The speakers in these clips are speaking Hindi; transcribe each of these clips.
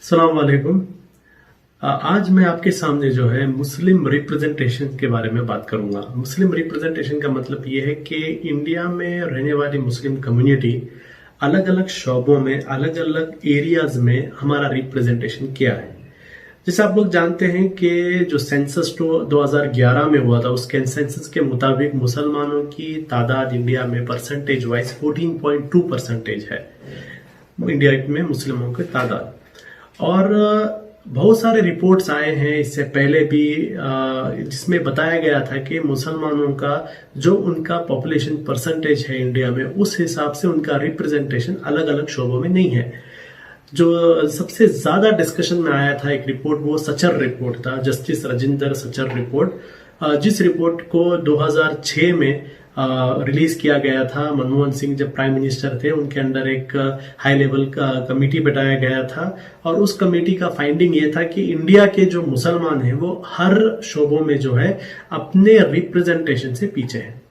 अस्सलाम वालेकुम। आज मैं आपके सामने जो है मुस्लिम रिप्रेजेंटेशन के बारे में बात करूंगा। मुस्लिम रिप्रेजेंटेशन का मतलब ये है कि इंडिया में रहने वाली मुस्लिम कम्युनिटी अलग अलग शोबों में, अलग अलग एरियाज में हमारा रिप्रेजेंटेशन क्या है। जैसे आप लोग जानते हैं कि जो सेंसस 2011 में हुआ था, उस सेंसस के मुताबिक मुसलमानों की तादाद इंडिया में परसेंटेज वाइज 14.2% है। इंडिया में मुस्लिमों की तादाद, और बहुत सारे रिपोर्ट्स आए हैं इससे पहले भी, जिसमें बताया गया था कि मुसलमानों का जो उनका पॉपुलेशन परसेंटेज है इंडिया में, उस हिसाब से उनका रिप्रेजेंटेशन अलग अलग शोबों में नहीं है। जो सबसे ज्यादा डिस्कशन में आया था एक रिपोर्ट, वो सचर रिपोर्ट था, जस्टिस राजेंद्र सचर रिपोर्ट, जिस रिपोर्ट को 2006 में रिलीज किया गया था। मनमोहन सिंह जब प्राइम मिनिस्टर थे, उनके अंडर एक हाई लेवल का कमेटी बैठाया गया था, और उस कमेटी का फाइंडिंग ये था कि इंडिया के जो मुसलमान हैं वो हर शोबों में जो है अपने रिप्रेजेंटेशन से पीछे हैं।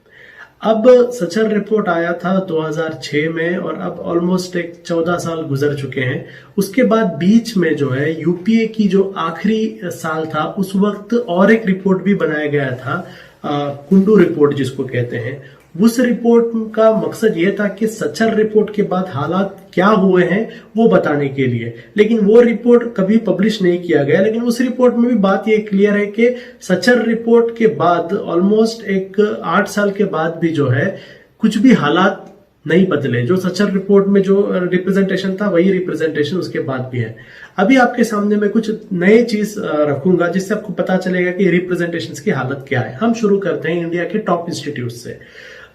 अब सचर रिपोर्ट आया था 2006 में, और अब ऑलमोस्ट एक 14 साल गुजर चुके हैं। उसके बाद बीच में जो है यूपीए की जो आखिरी साल था, उस वक्त और एक रिपोर्ट भी बनाया गया था, कुंडू रिपोर्ट जिसको कहते हैं। उस रिपोर्ट का मकसद यह था कि सचर रिपोर्ट के बाद हालात क्या हुए हैं वो बताने के लिए, लेकिन वो रिपोर्ट कभी पब्लिश नहीं किया गया। लेकिन उस रिपोर्ट में भी बात ये क्लियर है कि सचर रिपोर्ट के बाद ऑलमोस्ट एक 8 साल के बाद भी जो है कुछ भी हालात नहीं बदले। जो सचर रिपोर्ट में जो रिप्रेजेंटेशन था वही रिप्रेजेंटेशन उसके बाद भी है। अभी आपके सामने मैं कुछ नए चीज रखूंगा जिससे आपको पता चलेगा कि रिप्रेजेंटेशन की हालत क्या है। हम शुरू करते हैं इंडिया के टॉप इंस्टीट्यूट से।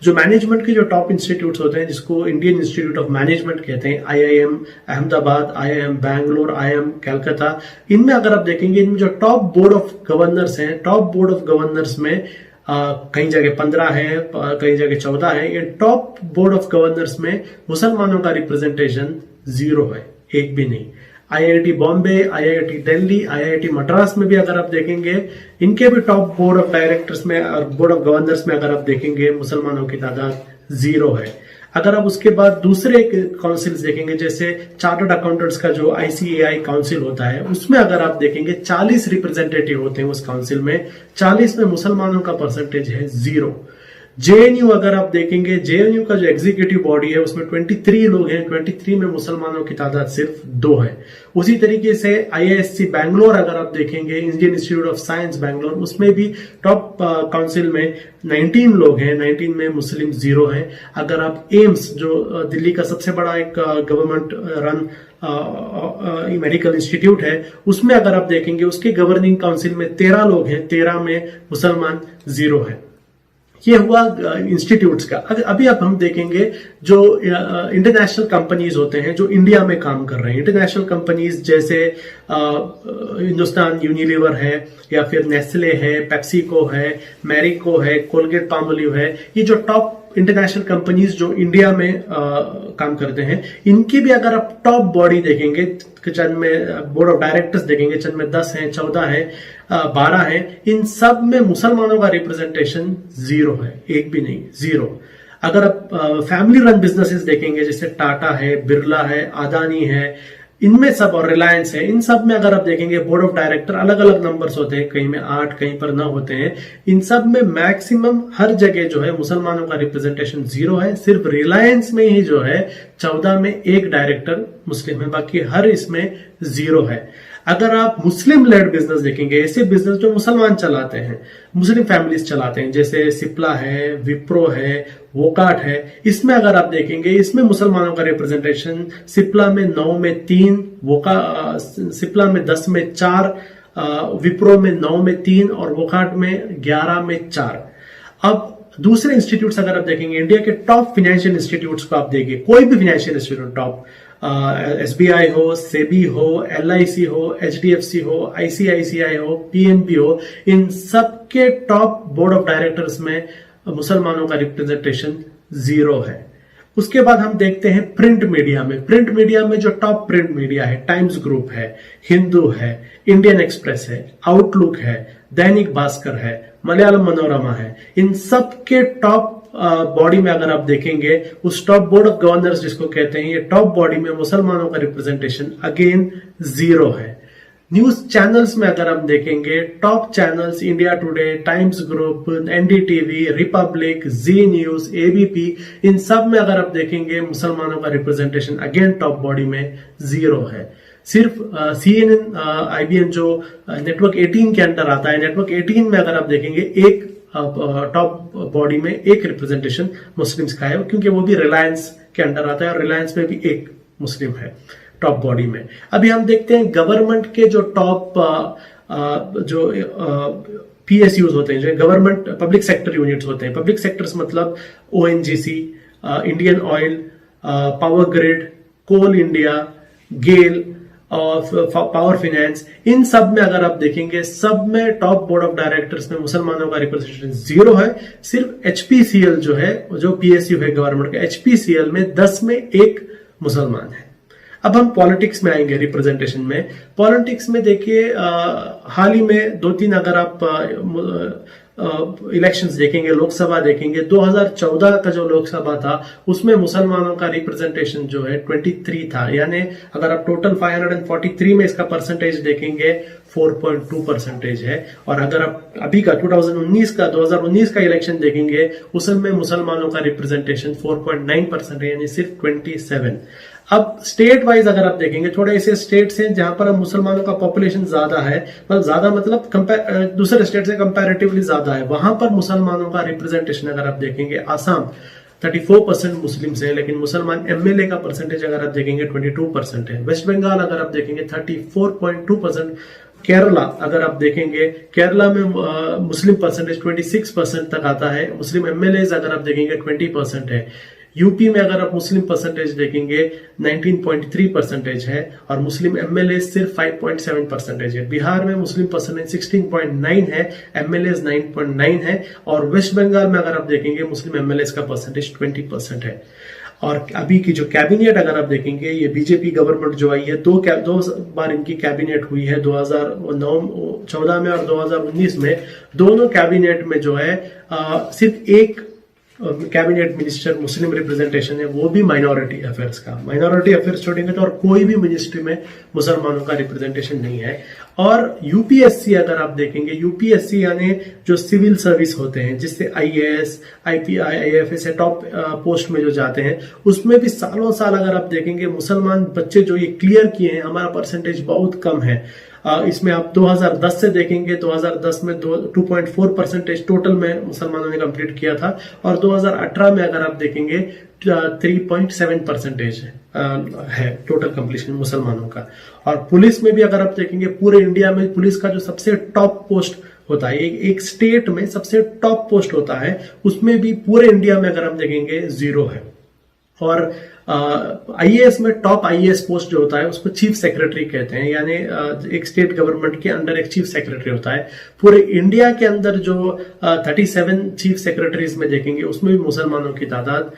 जो मैनेजमेंट के जो टॉप इंस्टीट्यूट होते हैं, जिसको इंडियन इंस्टीट्यूट ऑफ मैनेजमेंट कहते हैं, IIM Ahmedabad, IIM Bangalore, IIM Calcutta, इनमें अगर आप देखेंगे, इनमें जो टॉप बोर्ड ऑफ गवर्नर्स हैं, टॉप बोर्ड ऑफ गवर्नर्स में कई जगह 15 है, कई जगह 14 है। ये टॉप बोर्ड ऑफ गवर्नर्स में मुसलमानों का रिप्रेजेंटेशन 0 है, एक भी नहीं। IIT Bombay, IIT Delhi, IIT Madras में भी अगर आप देखेंगे, इनके भी टॉप बोर्ड ऑफ डायरेक्टर्स में और बोर्ड ऑफ गवर्नर्स में अगर आप देखेंगे, मुसलमानों की तादाद 0 है। अगर आप उसके बाद दूसरे काउंसिल्स देखेंगे, जैसे चार्टर्ड अकाउंटेंट्स का जो आईसीएआई काउंसिल होता है, उसमें अगर आप देखेंगे 40 रिप्रेजेंटेटिव होते हैं उस काउंसिल में, 40 में मुसलमानों का परसेंटेज है 0। जेएनयू अगर आप देखेंगे, जेएनयू का जो एग्जीक्यूटिव बॉडी है उसमें 23 लोग हैं, 23 में मुसलमानों की तादाद सिर्फ 2 है। उसी तरीके से आईआईएससी बैंगलोर अगर आप देखेंगे, Indian institute of science Bangalore, उसमें भी टॉप काउंसिल में 19 लोग हैं, 19 में मुस्लिम 0 है। अगर आप एम्स, जो दिल्ली का सबसे बड़ा एक गवर्नमेंट रन मेडिकल इंस्टीट्यूट है, उसमें अगर आप देखेंगे, उसके गवर्निंग काउंसिल में 13 लोग हैं, 13 में मुसलमान 0 है। ये हुआ इंस्टीट्यूट्स का। अभी अब हम देखेंगे जो इंटरनेशनल कंपनीज होते हैं जो इंडिया में काम कर रहे हैं। इंटरनेशनल कंपनीज जैसे हिंदुस्तान यूनिलीवर है, या फिर नेस्ले है, पेप्सिको है, मैरिको है, कोलगेट पामोलिव है। ये जो टॉप इंटरनेशनल कंपनीज जो इंडिया में काम करते हैं, इनकी भी अगर आप टॉप बॉडी देखेंगे, चंद में बोर्ड ऑफ डायरेक्टर्स देखेंगे, चंद में 10 हैं, 14 है, 12 है, इन सब में मुसलमानों का रिप्रेजेंटेशन 0 है, एक भी नहीं, 0। अगर आप फैमिली रन बिजनेसेस देखेंगे, जैसे टाटा है, बिरला है, अदानी है, इनमें सब, और रिलायंस है, इन सब में अगर आप देखेंगे बोर्ड ऑफ डायरेक्टर अलग अलग नंबर्स होते हैं, कहीं में 8, कहीं पर 9 होते हैं। इन सब में मैक्सिमम हर जगह जो है मुसलमानों का रिप्रेजेंटेशन 0 है। सिर्फ रिलायंस में ही जो है 14 में एक डायरेक्टर मुस्लिम है, बाकी हर इसमें 0 है। अगर आप मुस्लिम लेड बिजनेस देखेंगे, ऐसे बिजनेस जो मुसलमान चलाते हैं, मुस्लिम फैमिलीज चलाते हैं, जैसे सिप्ला है, विप्रो है, वोकाट है, इसमें अगर आप देखेंगे, इसमें मुसलमानों का रिप्रेजेंटेशन सिप्ला में 9 में 3, सिप्ला में 10 में 4, विप्रो में 9 में 3, और वोकाट में 11 में 4। अब दूसरे इंस्टीट्यूट्स अगर आप देखेंगे, इंडिया के टॉप फाइनेंशियल इंस्टीट्यूट्स को आप देखिए, कोई भी फाइनेंशियल इंस्टीट्यूट टॉप, एसबीआई हो, सेबी हो, एलआईसी हो, एचडीएफसी हो, आईसीआईसीआई हो, पीएनबी हो, इन सब के टॉप बोर्ड ऑफ डायरेक्टर्स में मुसलमानों का रिप्रेजेंटेशन 0 है। उसके बाद हम देखते हैं प्रिंट मीडिया में। प्रिंट मीडिया में जो टॉप प्रिंट मीडिया है, टाइम्स ग्रुप है, हिंदू है, इंडियन एक्सप्रेस है, आउटलुक है, दैनिक भास्कर है, मलयालम मनोरमा है, इन सब के टॉप बॉडी में अगर आप देखेंगे, उस टॉप बोर्ड ऑफ गवर्नर्स जिसको कहते हैं, ये टॉप बॉडी में मुसलमानों का रिप्रेजेंटेशन अगेन 0 है। न्यूज चैनल्स में अगर आप देखेंगे, top channels India Today, Times group, NDTV, Republic, Zee news, ABP, इन सब में अगर आप देखेंगे मुसलमानों का रिप्रेजेंटेशन अगेन टॉप बॉडी में 0 है। सिर्फ CNN, IBN जो नेटवर्क 18 के अंडर आता है, नेटवर्क 18 में अगर आप देखेंगे एक टॉप बॉडी में एक रिप्रेजेंटेशन मुस्लिम्स का है, क्योंकि वो भी रिलायंस के अंडर आता है और रिलायंस में भी एक मुस्लिम है टॉप बॉडी में। अभी हम देखते हैं गवर्नमेंट के जो टॉप जो PSUs होते हैं, जो गवर्नमेंट पब्लिक सेक्टर यूनिट्स होते हैं। पब्लिक सेक्टर्स मतलब ONGC, Indian Oil, Power Grid, Coal India, GAIL और पावर फाइनेंस, इन सब में अगर आप देखेंगे, सब में टॉप बोर्ड ऑफ डायरेक्टर्स में मुसलमानों का रिप्रेजेंटेशन 0 है। सिर्फ HPCL जो है, जो PSU है गवर्नमेंट का, HPCL में 10 में 1 मुसलमान है। अब हम पॉलिटिक्स में आएंगे। रिप्रेजेंटेशन में, पॉलिटिक्स में देखिए, हाल ही में 2-3 अगर आप इलेक्शंस देखेंगे, लोकसभा देखेंगे, 2014 का जो लोकसभा था उसमें मुसलमानों का रिप्रेजेंटेशन जो है 23 था। यानी अगर आप टोटल 543 में इसका परसेंटेज देखेंगे 4.2% है। और अगर आप अभी का 2019 का इलेक्शन देखेंगे, उसमें मुसलमानों का रिप्रेजेंटेशन 4.9% है, यानी सिर्फ 27। अब स्टेट वाइज अगर आप देखेंगे, थोड़े ऐसे स्टेट्स हैं जहां पर मुसलमानों का पॉपुलेशन ज्यादा है, मतलब ज्यादा मतलब दूसरे स्टेट से कंपैरेटिवली ज्यादा है, वहां पर मुसलमानों का रिप्रेजेंटेशन अगर आप देखेंगे, आसाम 34% मुस्लिम्स हैं, लेकिन मुसलमान MLA का परसेंटेज अगर आप देखेंगे 22% है। वेस्ट बंगाल अगर आप देखेंगे 34.2%। केरला अगर आप देखेंगे, केरला में मुस्लिम परसेंटेज 26% तक आता है। मुस्लिम MLAs अगर आप देखेंगे 20% है। यूपी में अगर आप मुस्लिम परसेंटेज देखेंगे 19.3% है और मुस्लिम MLA सिर्फ 5.7% है। बिहार में मुस्लिम परसेंटेज 16.9 है, MLAs 9.9 है और वेस्ट बंगाल में अगर आप देखेंगे मुस्लिम MLAs का परसेंटेज 20% है। और अभी की जो कैबिनेट अगर आप देखेंगे, ये बीजेपी गवर्नमेंट जो आई है, दो बार इनकी कैबिनेट हुई है, 2014 में और 2019 में। दोनों कैबिनेट में जो है सिर्फ एक कैबिनेट मिनिस्टर मुस्लिम रिप्रेजेंटेशन है, वो भी माइनॉरिटी अफेयर्स का। माइनॉरिटी अफेयर्स छोड़ेंगे तो और कोई भी मिनिस्ट्री में मुसलमानों का रिप्रेजेंटेशन नहीं है। और UPSC अगर आप देखेंगे, UPSC यानी जो सिविल सर्विस होते हैं, जिससे IAS, IPS टॉप पोस्ट में जो जाते हैं, उसमें भी सालों साल अगर आप देखेंगे मुसलमान बच्चे जो ये क्लियर किए हैं, हमारा परसेंटेज बहुत कम है। इसमें आप 2010 से देखेंगे, 2010 में 2.4% टोटल में मुसलमानों ने कंप्लीट किया था और 2018 में अगर आप देखेंगे 3.7% है टोटल कंप्लीशन मुसलमानों का। और पुलिस में भी अगर आप देखेंगे, पूरे इंडिया में पुलिस का जो सबसे टॉप पोस्ट होता है, एक स्टेट में सबसे टॉप पोस्ट होता है, उसमें भी पूरे इंडिया में अगर हम देखेंगे 0 है। और IAS में टॉप IAS पोस्ट जो होता है उसको चीफ सेक्रेटरी कहते हैं, यानी एक स्टेट गवर्नमेंट के अंडर एक चीफ सेक्रेटरी होता है। पूरे इंडिया के अंदर जो 37 चीफ सेक्रेटरीज में देखेंगे, उसमें भी मुसलमानों की तादाद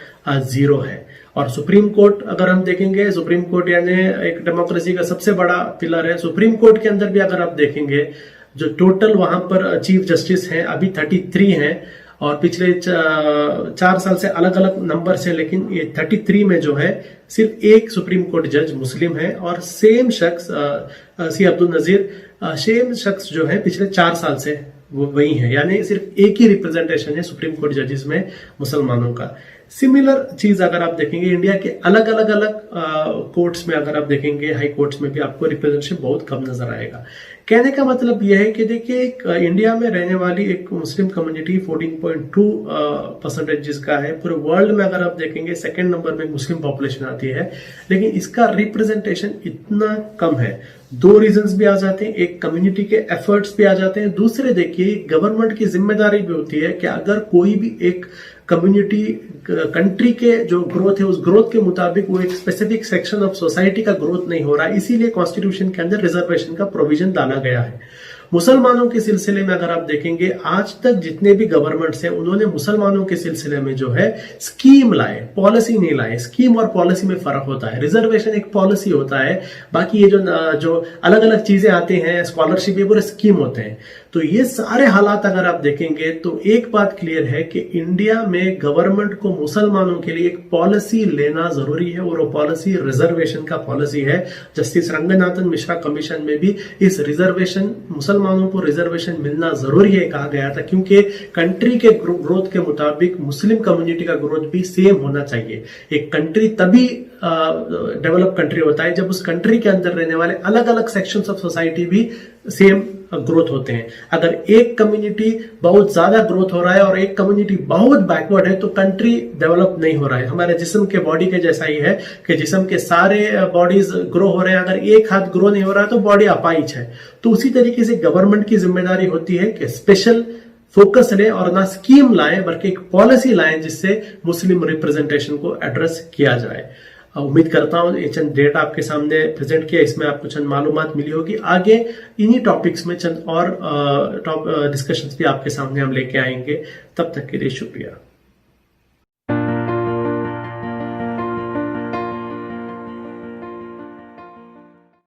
0 है। और सुप्रीम कोर्ट अगर हम देखेंगे, सुप्रीम कोर्ट यानी एक डेमोक्रेसी का सबसे बड़ा पिलर है। सुप्रीम कोर्ट के अंदर भी अगर आप देखेंगे, जो टोटल वहां पर चीफ जस्टिस हैं अभी 33 हैं और पिछले 4 साल से अलग अलग नंबर से, लेकिन ये 33 में जो है सिर्फ एक सुप्रीम कोर्ट जज मुस्लिम है। और सेम शख्स सी अब्दुल नजीर, सेम शख्स जो है पिछले 4 साल से वो वही है, यानी सिर्फ एक ही रिप्रेजेंटेशन है सुप्रीम कोर्ट जजेस में मुसलमानों का। सिमिलर चीज अगर आप देखेंगे इंडिया के अलग अलग कोर्ट्स में अगर आप देखेंगे, हाई कोर्ट्स में भी आपको रिप्रेजेंटेशन बहुत कम नजर आएगा। कहने का मतलब यह है कि देखिए, इंडिया में रहने वाली एक मुस्लिम कम्युनिटी 14.2% जिसका है, पूरे वर्ल्ड में अगर आप देखेंगे सेकंड नंबर में मुस्लिम पॉपुलेशन आती है, लेकिन इसका रिप्रेजेंटेशन इतना कम है। 2 रीजंस भी आ जाते हैं, एक कम्युनिटी के एफर्ट्स भी आ जाते हैं, दूसरे देखिए गवर्नमेंट की जिम्मेदारी भी होती है कि अगर कोई भी एक कम्युनिटी कंट्री के जो ग्रोथ है, उस ग्रोथ के मुताबिक वो एक स्पेसिफिक सेक्शन ऑफ सोसाइटी का ग्रोथ नहीं हो रहा है, इसीलिए कॉन्स्टिट्यूशन के अंदर रिजर्वेशन का प्रोविजन डाला गया है। मुसलमानों के सिलसिले में अगर आप देखेंगे, आज तक जितने भी गवर्नमेंट्स हैं उन्होंने मुसलमानों के सिलसिले में जो है स्कीम लाए, पॉलिसी नहीं लाए। स्कीम और पॉलिसी में फर्क होता है। रिजर्वेशन एक पॉलिसी होता है, बाकी ये जो अलग अलग चीजें आती हैं, स्कॉलरशिप, ये पूरे स्कीम होते हैं। तो ये सारे हालात अगर आप देखेंगे तो एक बात क्लियर है कि इंडिया में गवर्नमेंट को मुसलमानों के लिए एक पॉलिसी लेना जरूरी है, और वो पॉलिसी रिजर्वेशन का पॉलिसी है। जस्टिस रंगनाथन मिश्रा कमीशन में भी इस रिजर्वेशन, मुसलमानों को रिजर्वेशन मिलना जरूरी है कहा गया था, क्योंकि कंट्री के ग्रोथ के मुताबिक मुस्लिम कम्युनिटी का ग्रोथ भी सेम होना चाहिए। एक कंट्री तभी डेवलप कंट्री होता है जब उस कंट्री के अंदर रहने वाले अलग अलग सेक्शंस ऑफ सोसाइटी भी सेम ग्रोथ होते हैं। अगर एक कम्युनिटी बहुत ज्यादा ग्रोथ हो रहा है और एक कम्युनिटी बहुत बैकवर्ड है तो कंट्री डेवलप नहीं हो रहा है। हमारे जिस्म के बॉडी के जैसा ही है कि जिस्म के सारे बॉडीज ग्रो हो रहे हैं, अगर एक हाथ ग्रो नहीं हो रहा है तो बॉडी अपाहिज है। तो उसी तरीके से गवर्नमेंट की जिम्मेदारी होती है कि स्पेशल फोकस लें और ना स्कीम लाएं बल्कि एक पॉलिसी लाएं जिससे मुस्लिम रिप्रेजेंटेशन को एड्रेस किया जाए। उम्मीद करता हूं ये चंद डेटा आपके सामने प्रेजेंट किया, इसमें आपको चंद मालूमात मिली होगी। आगे इन्हीं टॉपिक्स में चंद और डिस्कशंस भी आपके सामने हम लेके आएंगे। तब तक के लिए शुक्रिया।